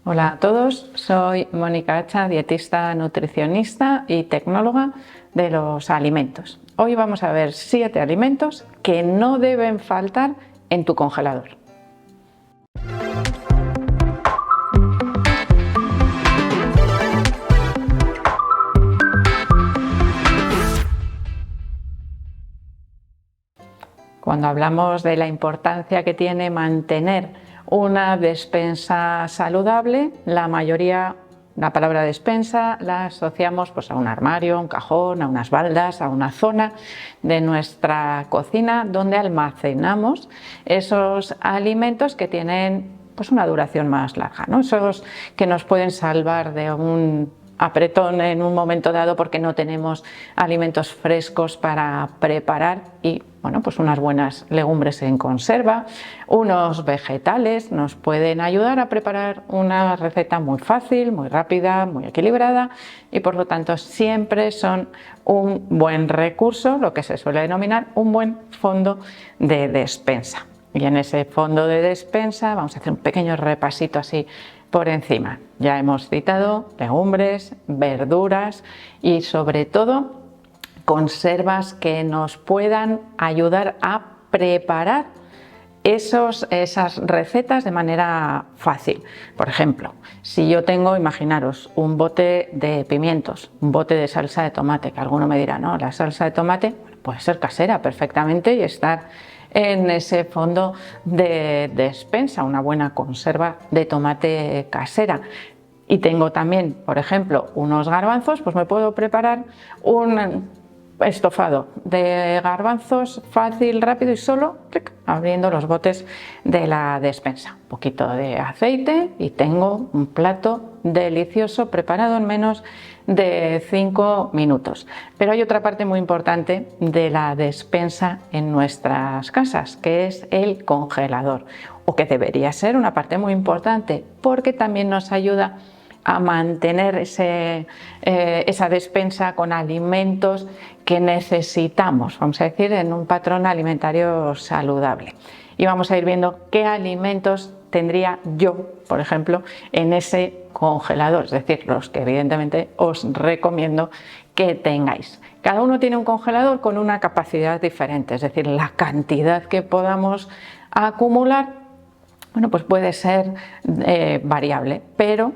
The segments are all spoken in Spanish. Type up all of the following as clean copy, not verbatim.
Hola a todos, soy Mónica Hacha, dietista, nutricionista y tecnóloga de los alimentos. Hoy vamos a ver 7 alimentos que no deben faltar en tu congelador. Cuando hablamos de la importancia que tiene mantener una despensa saludable, la palabra despensa la asociamos pues, a un armario, a un cajón, a unas baldas, a una zona de nuestra cocina donde almacenamos esos alimentos que tienen pues, una duración más larga, ¿no? Esos que nos pueden salvar de un apretón en un momento dado porque no tenemos alimentos frescos para preparar y bueno, pues unas buenas legumbres en conserva, unos vegetales nos pueden ayudar a preparar una receta muy fácil, muy rápida, muy equilibrada y por lo tanto siempre son un buen recurso, lo que se suele denominar un buen fondo de despensa. Y en ese fondo de despensa vamos a hacer un pequeño repasito así por encima. Ya hemos citado legumbres, verduras y sobre todo conservas que nos puedan ayudar a preparar esas recetas de manera fácil. Por ejemplo, si yo tengo, imaginaros, un bote de pimientos, un bote de salsa de tomate, que alguno me dirá, no, la salsa de tomate puede ser casera perfectamente y estar en ese fondo de despensa, una buena conserva de tomate casera. Y tengo también, por ejemplo, unos garbanzos, pues me puedo preparar un estofado de garbanzos fácil, rápido y solo abriendo los botes de la despensa. Un poquito de aceite y tengo un plato delicioso preparado en menos de 5 minutos. Pero hay otra parte muy importante de la despensa en nuestras casas, que es el congelador, o que debería ser una parte muy importante porque también nos ayuda a mantener esa despensa con alimentos que necesitamos, vamos a decir, en un patrón alimentario saludable. Y vamos a ir viendo qué alimentos tendría yo, por ejemplo, en ese congelador, es decir, los que evidentemente os recomiendo que tengáis. Cada uno tiene un congelador con una capacidad diferente, es decir, la cantidad que podamos acumular, bueno, pues puede ser variable, pero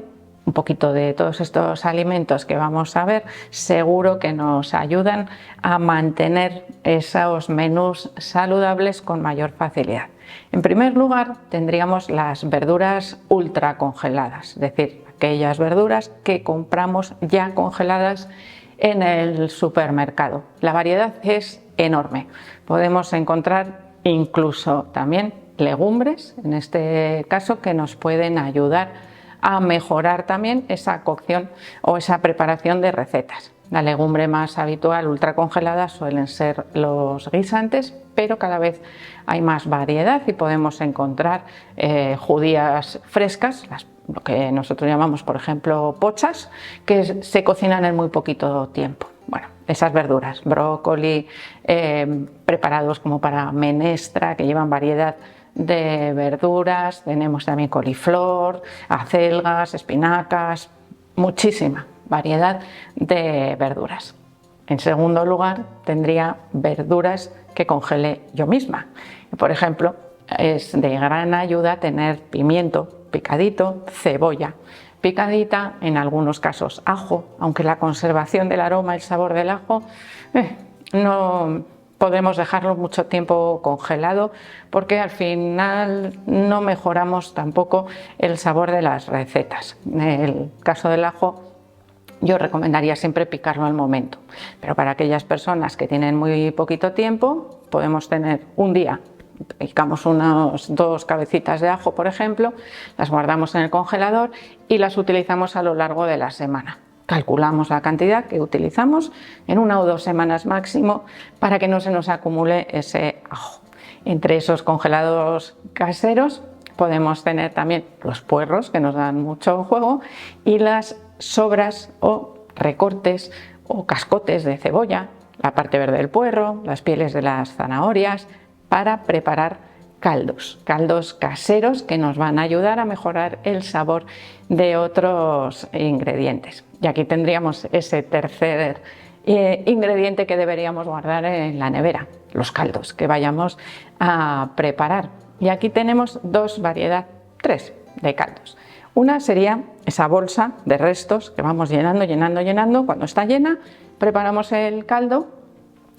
un poquito de todos estos alimentos que vamos a ver seguro que nos ayudan a mantener esos menús saludables con mayor facilidad. En primer lugar tendríamos las verduras ultra congeladas, es decir, aquellas verduras que compramos ya congeladas en el supermercado. La variedad es enorme, podemos encontrar incluso también legumbres, en este caso, que nos pueden ayudar a mejorar también esa cocción o esa preparación de recetas. La legumbre más habitual ultra congelada suelen ser los guisantes, pero cada vez hay más variedad y podemos encontrar judías frescas, lo que nosotros llamamos, por ejemplo, pochas, que se cocinan en muy poquito tiempo. Bueno, esas verduras, brócoli, preparados como para menestra, que llevan variedad de verduras, tenemos también coliflor, acelgas, espinacas, muchísima variedad de verduras. En segundo lugar, tendría verduras que congele yo misma. Por ejemplo, es de gran ayuda tener pimiento picadito, cebolla picadita, en algunos casos ajo, aunque la conservación del aroma y el sabor del ajo no podemos dejarlo mucho tiempo congelado porque al final no mejoramos tampoco el sabor de las recetas. En el caso del ajo yo recomendaría siempre picarlo al momento, pero para aquellas personas que tienen muy poquito tiempo podemos tener un día, picamos unas 2 cabecitas de ajo por ejemplo, las guardamos en el congelador y las utilizamos a lo largo de la semana. Calculamos la cantidad que utilizamos en 1 o 2 semanas máximo para que no se nos acumule ese ajo. Entre esos congelados caseros podemos tener también los puerros, que nos dan mucho juego, y las sobras o recortes o cascotes de cebolla, la parte verde del puerro, las pieles de las zanahorias, para preparar caldos caseros que nos van a ayudar a mejorar el sabor de otros ingredientes. Y aquí tendríamos ese tercer ingrediente que deberíamos guardar en la nevera, los caldos que vayamos a preparar. Y aquí tenemos tres de caldos. Una sería esa bolsa de restos que vamos llenando. Cuando está llena, preparamos el caldo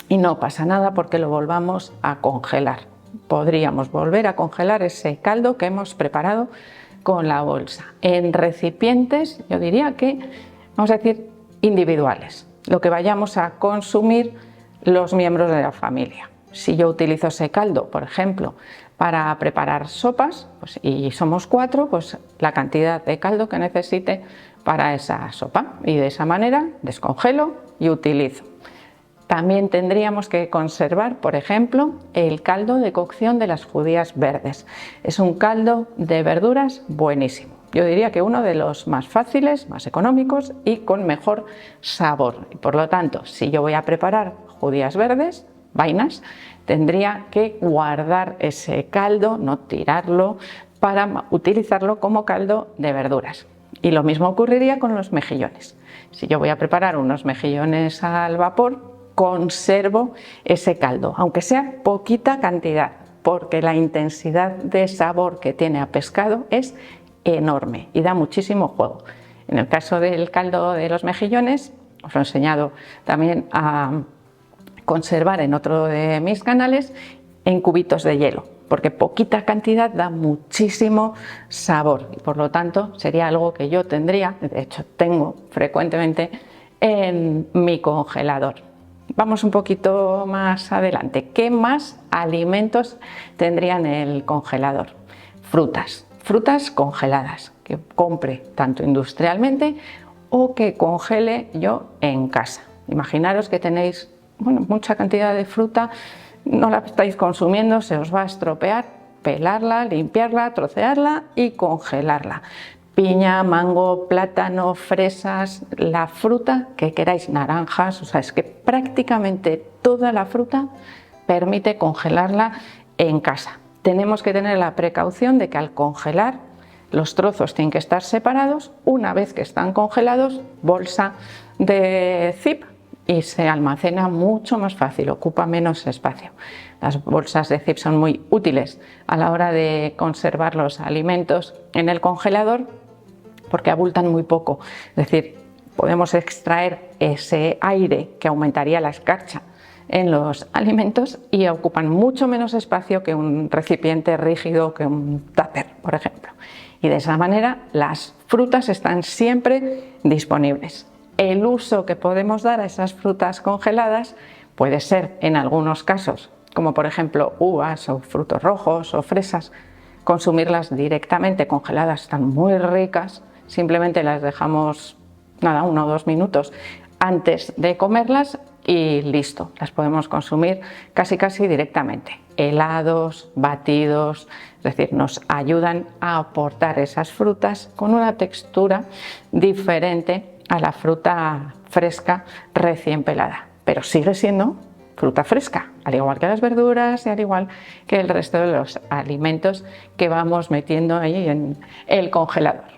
y no pasa nada porque lo volvamos a congelar. Podríamos volver a congelar ese caldo que hemos preparado con la bolsa en recipientes, yo diría que, vamos a decir, individuales, lo que vayamos a consumir los miembros de la familia. Si yo utilizo ese caldo, por ejemplo, para preparar sopas, pues, y somos 4, pues la cantidad de caldo que necesite para esa sopa, y de esa manera descongelo y utilizo. También tendríamos que conservar, por ejemplo, el caldo de cocción de las judías verdes. Es un caldo de verduras buenísimo. Yo diría que uno de los más fáciles, más económicos y con mejor sabor. Y por lo tanto, si yo voy a preparar judías verdes, vainas, tendría que guardar ese caldo, no tirarlo, para utilizarlo como caldo de verduras. Y lo mismo ocurriría con los mejillones. Si yo voy a preparar unos mejillones al vapor, conservo ese caldo, aunque sea poquita cantidad, porque la intensidad de sabor que tiene a pescado es enorme y da muchísimo juego. En el caso del caldo de los mejillones, os he enseñado también a conservar en otro de mis canales en cubitos de hielo, porque poquita cantidad da muchísimo sabor y por lo tanto sería algo que yo tendría, de hecho tengo frecuentemente en mi congelador. Vamos un poquito más adelante. ¿Qué más alimentos tendría en el congelador? Frutas congeladas, que compre tanto industrialmente o que congele yo en casa. Imaginaros que tenéis mucha cantidad de fruta, no la estáis consumiendo, se os va a estropear, pelarla, limpiarla, trocearla y congelarla. Piña, mango, plátano, fresas, la fruta que queráis, naranjas, o sea, es que prácticamente toda la fruta permite congelarla en casa. Tenemos que tener la precaución de que al congelar los trozos tienen que estar separados. Una vez que están congelados, bolsa de zip y se almacena mucho más fácil, ocupa menos espacio. Las bolsas de zip son muy útiles a la hora de conservar los alimentos en el congelador porque abultan muy poco, es decir, podemos extraer ese aire que aumentaría la escarcha en los alimentos y ocupan mucho menos espacio que un recipiente rígido, que un tupper, por ejemplo. Y de esa manera las frutas están siempre disponibles. El uso que podemos dar a esas frutas congeladas puede ser, en algunos casos, como por ejemplo uvas o frutos rojos o fresas, consumirlas directamente congeladas, están muy ricas. Simplemente las dejamos 1 o 2 minutos antes de comerlas y listo, las podemos consumir casi directamente. Helados, batidos, es decir, nos ayudan a aportar esas frutas con una textura diferente a la fruta fresca recién pelada, pero sigue siendo fruta fresca, al igual que las verduras y al igual que el resto de los alimentos que vamos metiendo ahí en el congelador.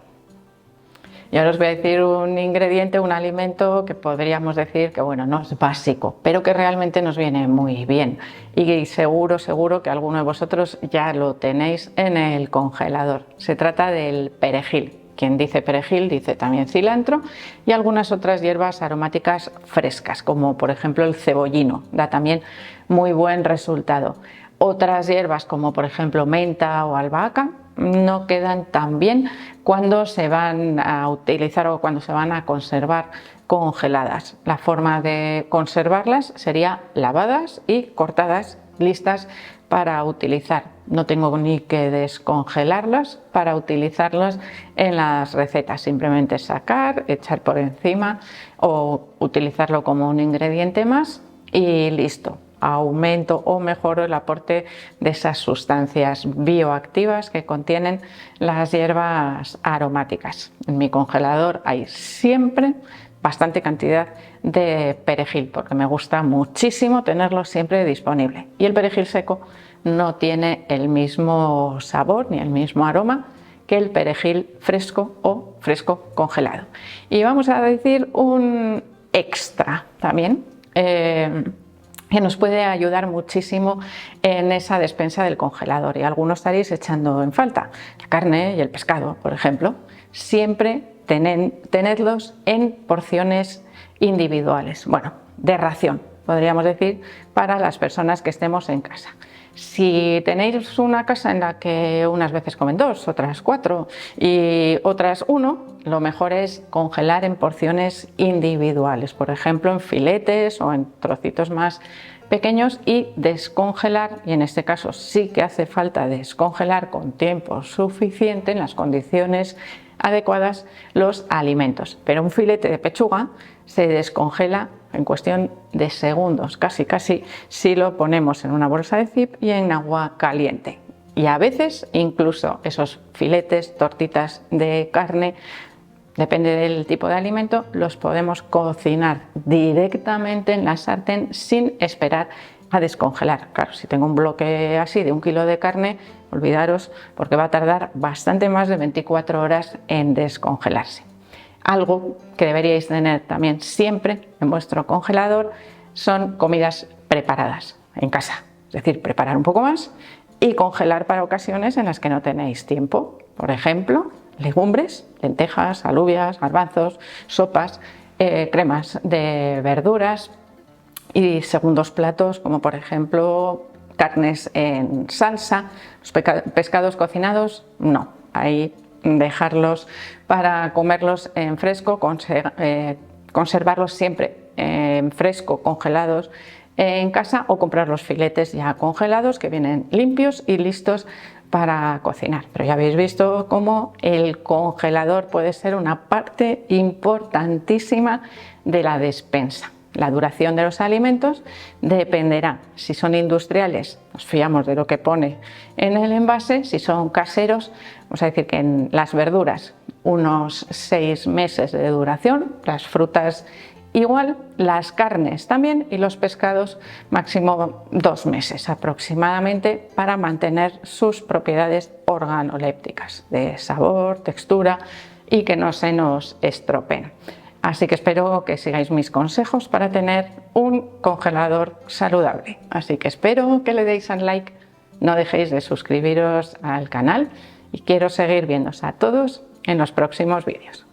Y ahora os voy a decir un ingrediente, un alimento que podríamos decir que no es básico, pero que realmente nos viene muy bien. Y seguro que alguno de vosotros ya lo tenéis en el congelador. Se trata del perejil. Quien dice perejil dice también cilantro y algunas otras hierbas aromáticas frescas, como por ejemplo el cebollino, da también muy buen resultado. Otras hierbas como por ejemplo menta o albahaca no quedan tan bien cuando se van a utilizar o cuando se van a conservar congeladas. La forma de conservarlas sería lavadas y cortadas, listas para utilizar. No tengo ni que descongelarlas para utilizarlas en las recetas, simplemente sacar, echar por encima o utilizarlo como un ingrediente más y listo. Aumento o mejoro el aporte de esas sustancias bioactivas que contienen las hierbas aromáticas. En mi congelador hay siempre bastante cantidad de perejil porque me gusta muchísimo tenerlo siempre disponible. Y el perejil seco no tiene el mismo sabor ni el mismo aroma que el perejil fresco o fresco congelado. Y vamos a decir un extra también, que nos puede ayudar muchísimo en esa despensa del congelador, y algunos estaréis echando en falta la carne y el pescado, por ejemplo. Siempre tenedlos en porciones individuales, bueno, de ración, podríamos decir, para las personas que estemos en casa. Si tenéis una casa en la que unas veces comen 2, otras 4 y otras 1, lo mejor es congelar en porciones individuales, por ejemplo en filetes o en trocitos más pequeños, y descongelar, y en este caso sí que hace falta descongelar con tiempo suficiente, en las condiciones adecuadas, los alimentos. Pero un filete de pechuga se descongela en cuestión de segundos, casi si lo ponemos en una bolsa de zip y en agua caliente. Y a veces incluso esos filetes, tortitas de carne, depende del tipo de alimento, los podemos cocinar directamente en la sartén sin esperar a descongelar. Claro, si tengo un bloque así de 1 kilo de carne, olvidaros, porque va a tardar bastante más de 24 horas en descongelarse. Algo que deberíais tener también siempre en vuestro congelador son comidas preparadas en casa, es decir, preparar un poco más y congelar para ocasiones en las que no tenéis tiempo. Por ejemplo, legumbres, lentejas, alubias, garbanzos, sopas, cremas de verduras, y segundos platos como por ejemplo carnes en salsa. Los pescados cocinados, no, ahí dejarlos para comerlos en fresco, conservarlos siempre en fresco, congelados en casa, o comprar los filetes ya congelados que vienen limpios y listos para cocinar. Pero ya habéis visto cómo el congelador puede ser una parte importantísima de la despensa. La duración de los alimentos dependerá. Si son industriales, nos fiamos de lo que pone en el envase. Si son caseros, vamos a decir que en las verduras unos 6 meses de duración, las frutas igual, las carnes también, y los pescados máximo 2 meses aproximadamente, para mantener sus propiedades organolépticas de sabor, textura, y que no se nos estropeen. Así que espero que sigáis mis consejos para tener un congelador saludable. Así que espero que le deis al like, no dejéis de suscribiros al canal, y quiero seguir viéndoos a todos en los próximos vídeos.